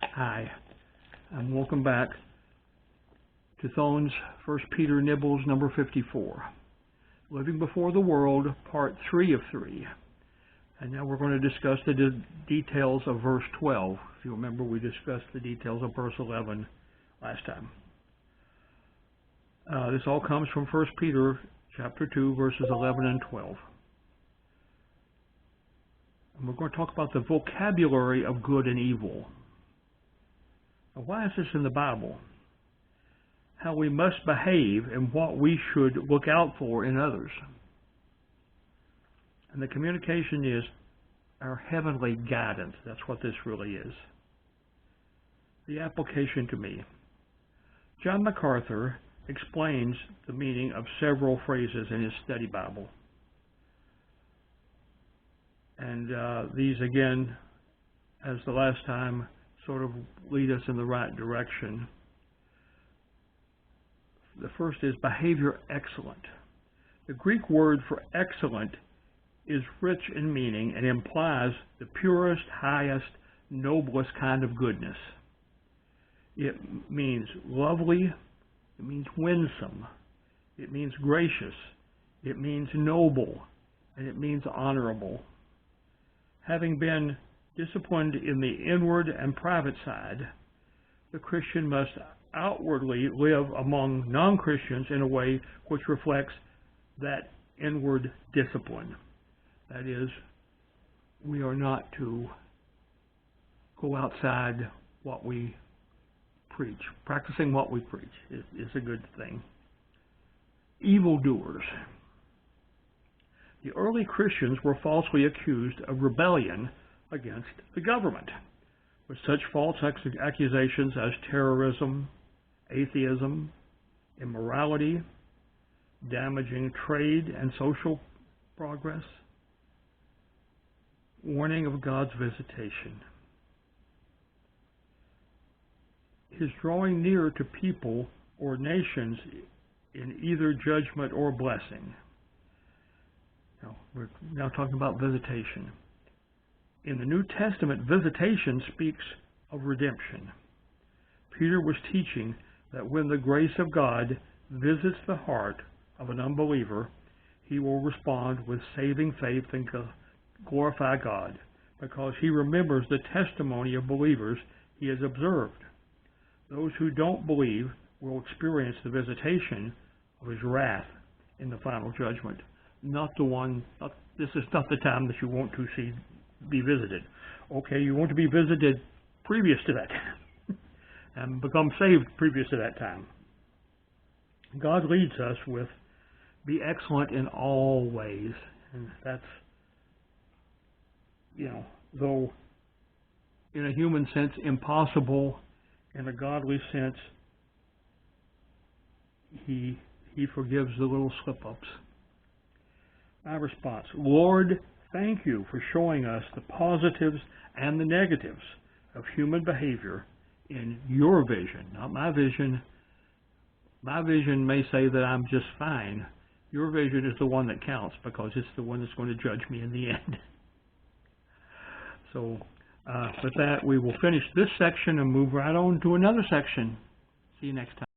Hi, and welcome back to Thone's 1 Peter Nibbles number 54. Living Before the World, part 3 of 3. And now we're going to discuss the details of verse 12. If you remember, we discussed the details of verse 11 last time. This all comes from 1 Peter chapter 2, verses 11 and 12. And we're going to talk about the vocabulary of good and evil. Now, why is this in the Bible? How we must behave and what we should look out for in others. And the communication is our heavenly guidance. That's what this really is. The application to me. John MacArthur explains the meaning of several phrases in his study Bible. And these, again, as the last time, sort of lead us in the right direction. The first is behavior excellent. The Greek word for excellent is rich in meaning and implies the purest, highest, noblest kind of goodness. It means lovely, it means winsome, it means gracious, it means noble, and it means honorable. Having been disciplined in the inward and private side, the Christian must outwardly live among non-Christians in a way which reflects that inward discipline. That is, we are not to go outside what we preach. Practicing what we preach is a good thing. Evildoers. The early Christians were falsely accused of rebellion against the government, with such false accusations as terrorism, atheism, immorality, damaging trade and social progress, warning of God's visitation. His drawing near to people or nations in either judgment or blessing. Now, we're now talking about visitation. In the New Testament, visitation speaks of redemption. Peter was teaching that when the grace of God visits the heart of an unbeliever, he will respond with saving faith and glorify God, because he remembers the testimony of believers he has observed. Those who don't believe will experience the visitation of his wrath in the final judgment. This is not the time that you want to be visited. Okay, you want to be visited previous to that and become saved previous to that time. God leads us with be excellent in all ways. And that's, though in a human sense impossible, in a godly sense, he forgives the little slip-ups. My response, Lord, thank you for showing us the positives and the negatives of human behavior in your vision, not my vision. My vision may say that I'm just fine. Your vision is the one that counts because it's the one that's going to judge me in the end. So with that, we will finish this section and move right on to another section. See you next time.